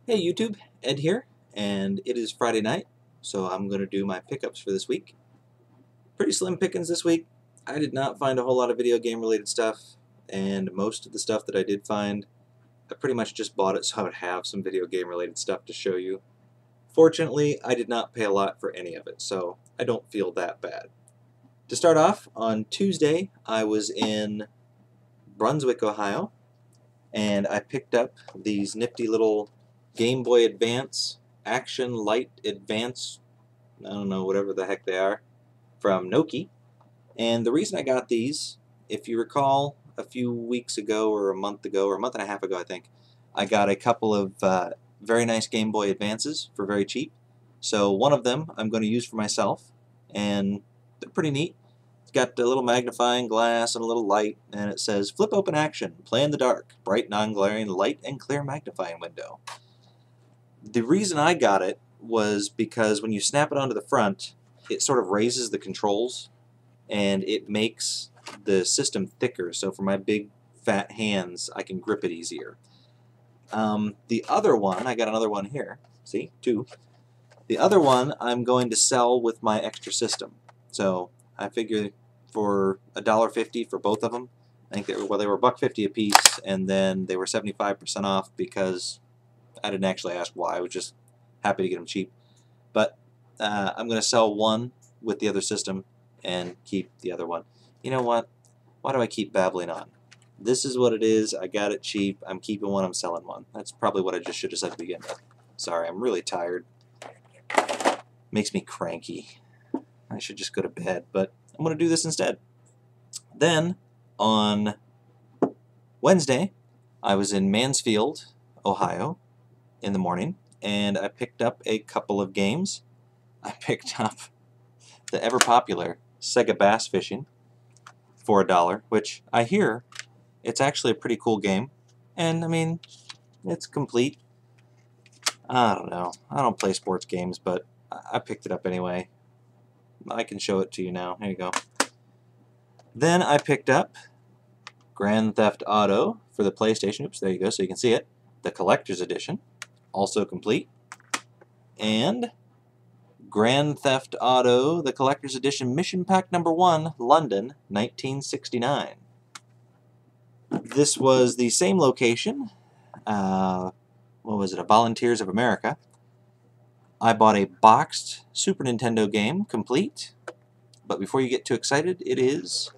Hey YouTube, Ed here, and it is Friday night, so I'm going to do my pickups for this week. Pretty slim pickings this week. I did not find a whole lot of video game related stuff, and most of the stuff that I did find, I pretty much just bought it so I would have some video game related stuff to show you. Fortunately, I did not pay a lot for any of it, so I don't feel that bad. To start off, on Tuesday, I was in Brunswick, Ohio, and I picked up these nifty little Game Boy Advance Action Light Advance, I don't know, whatever the heck they are, from Nokia. And the reason I got these, if you recall, a few weeks ago or a month and a half ago, I think, I got a couple of very nice Game Boy Advances for very cheap. So one of them I'm going to use for myself, and they're pretty neat. It's got a little magnifying glass and a little light, and it says, "Flip open action, play in the dark, bright non-glaring light and clear magnifying window." The reason I got it was because when you snap it onto the front, it sort of raises the controls and it makes the system thicker, so for my big fat hands I can grip it easier. The other one, I got another one here, see, two. The other one I'm going to sell with my extra system. So I figure for $1.50 for both of them. I think they were $1.50 a piece, and then they were 75% off because I didn't actually ask why. I was just happy to get them cheap. But I'm going to sell one with the other system and keep the other one. You know what? Why do I keep babbling on? This is what it is. I got it cheap. I'm keeping one. I'm selling one. That's probably what I just should have said to begin with. Sorry, I'm really tired. Makes me cranky. I should just go to bed, but I'm going to do this instead. Then, on Wednesday, I was in Mansfield, Ohio, in the morning, and I picked up a couple of games. I picked up the ever-popular Sega Bass Fishing for $1, which I hear it's actually a pretty cool game, and I mean, it's complete. I don't know. I don't play sports games, but I picked it up anyway. I can show it to you now. Here you go. Then I picked up Grand Theft Auto for the PlayStation. Oops, there you go, so you can see it. The Collector's Edition, also complete. And Grand Theft Auto, the Collector's Edition, Mission Pack Number 1, London, 1969. This was the same location. What was it? A Volunteers of America. I bought a boxed Super Nintendo game, complete. But before you get too excited, it is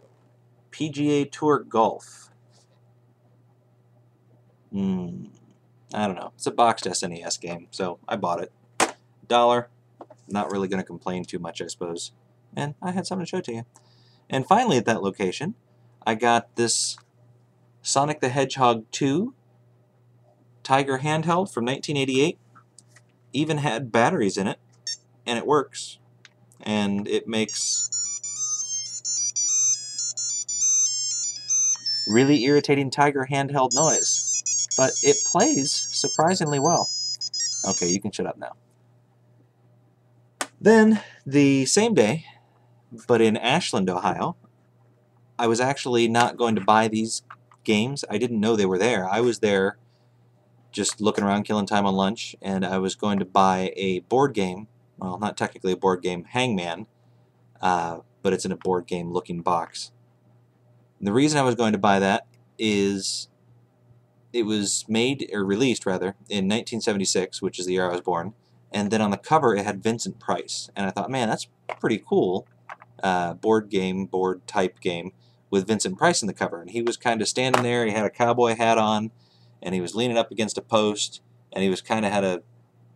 PGA Tour Golf. I don't know. It's a boxed SNES game, so I bought it. $1. Not really going to complain too much, I suppose. And I had something to show to you. And finally, at that location, I got this Sonic the Hedgehog 2 Tiger handheld from 1988. Even had batteries in it, and it works. And it makes really irritating Tiger handheld noise. But it plays surprisingly well. Okay, you can shut up now. Then, the same day, but in Ashland, Ohio, I was actually not going to buy these games. I didn't know they were there. I was there just looking around, killing time on lunch, and I was going to buy a board game. Well, not technically a board game, Hangman, but it's in a board game looking box. And the reason I was going to buy that is it was made, or released rather, in 1976, which is the year I was born, and then on the cover it had Vincent Price, and I thought, man, that's pretty cool, board type game, with Vincent Price in the cover, and he was kind of standing there, he had a cowboy hat on, and he was leaning up against a post, and he was kind of had a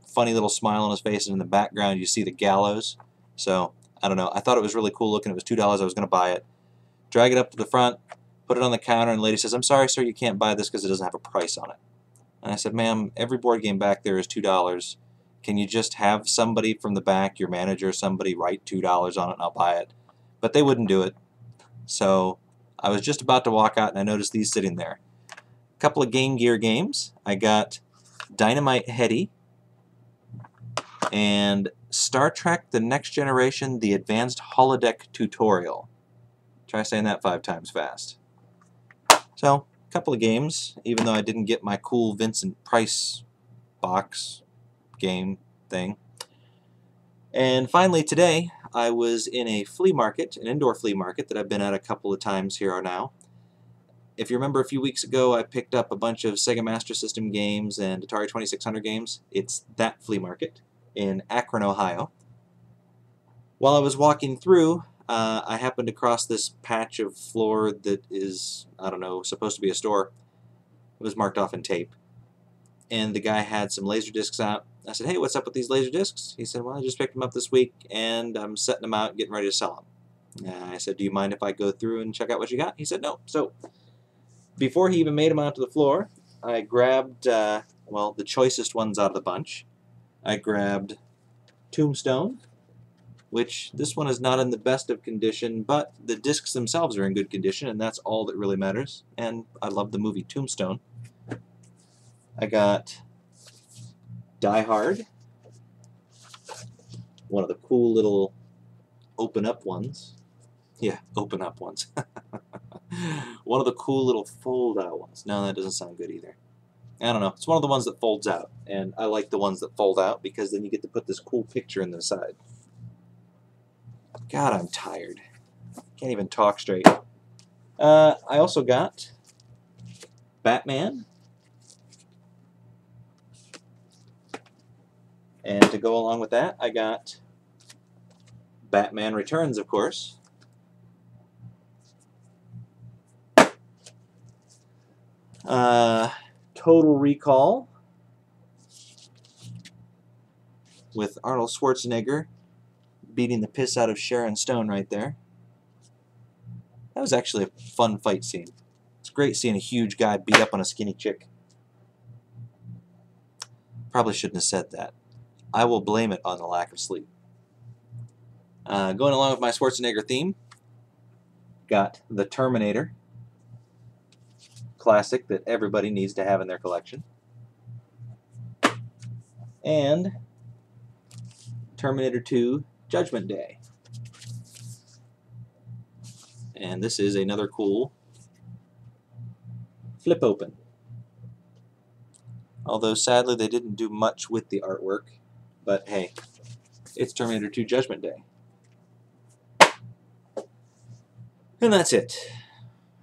funny little smile on his face, and in the background you see the gallows. So, I don't know, I thought it was really cool looking. It was $2, I was going to buy it. Drag it up to the front, put it on the counter, and the lady says, "I'm sorry, sir, you can't buy this because it doesn't have a price on it." And I said, "Ma'am, every board game back there is $2. Can you just have somebody from the back, your manager, somebody write $2 on it and I'll buy it?" But they wouldn't do it. So I was just about to walk out and I noticed these sitting there. A couple of Game Gear games. I got Dynamite Headdy and Star Trek The Next Generation, The Advanced Holodeck Tutorial. Try saying that 5 times fast. So, a couple of games, even though I didn't get my cool Vincent Price box game thing. And finally today, I was in a flea market, an indoor flea market that I've been at a couple of times here now. If you remember a few weeks ago, I picked up a bunch of Sega Master System games and Atari 2600 games. It's that flea market in Akron, Ohio. While I was walking through, I happened to cross this patch of floor that is, I don't know, supposed to be a store. It was marked off in tape. And the guy had some laser discs out. I said, "Hey, what's up with these laser discs?" He said, "Well, I just picked them up this week and I'm setting them out, getting ready to sell them." I said, "Do you mind if I go through and check out what you got?" He said, "No." So before he even made them onto the floor, I grabbed, well, the choicest ones out of the bunch. I grabbed Tombstone, which this one is not in the best of condition, but the discs themselves are in good condition, and that's all that really matters. And I love the movie Tombstone. I got Die Hard, one of the cool little open-up ones. Yeah, open-up ones. One of the cool little fold-out ones. No, that doesn't sound good either. I don't know. It's one of the ones that folds out, and I like the ones that fold out because then you get to put this cool picture in the side. God, I'm tired. Can't even talk straight. I also got Batman. And to go along with that, I got Batman Returns, of course. Total Recall with Arnold Schwarzenegger beating the piss out of Sharon Stone right there. That was actually a fun fight scene. It's great seeing a huge guy beat up on a skinny chick. Probably shouldn't have said that. I will blame it on the lack of sleep. Going along with my Schwarzenegger theme, got The Terminator, classic that everybody needs to have in their collection, and Terminator 2 Judgment Day. And this is another cool flip open. Although sadly they didn't do much with the artwork, but hey, it's Terminator 2 Judgment Day. And that's it.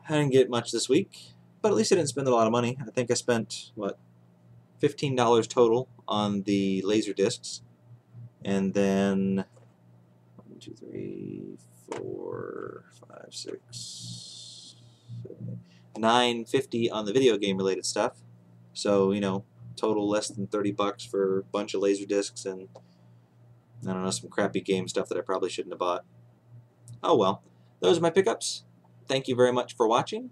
I didn't get much this week, but at least I didn't spend a lot of money. I think I spent, what, $15 total on the laser discs, and then 1, 2, 3, 4, 5, 6, 7, $9.50 on the video game related stuff. So, you know, total less than $30 for a bunch of laser discs and, I don't know, some crappy game stuff that I probably shouldn't have bought. Oh well. Those are my pickups. Thank you very much for watching.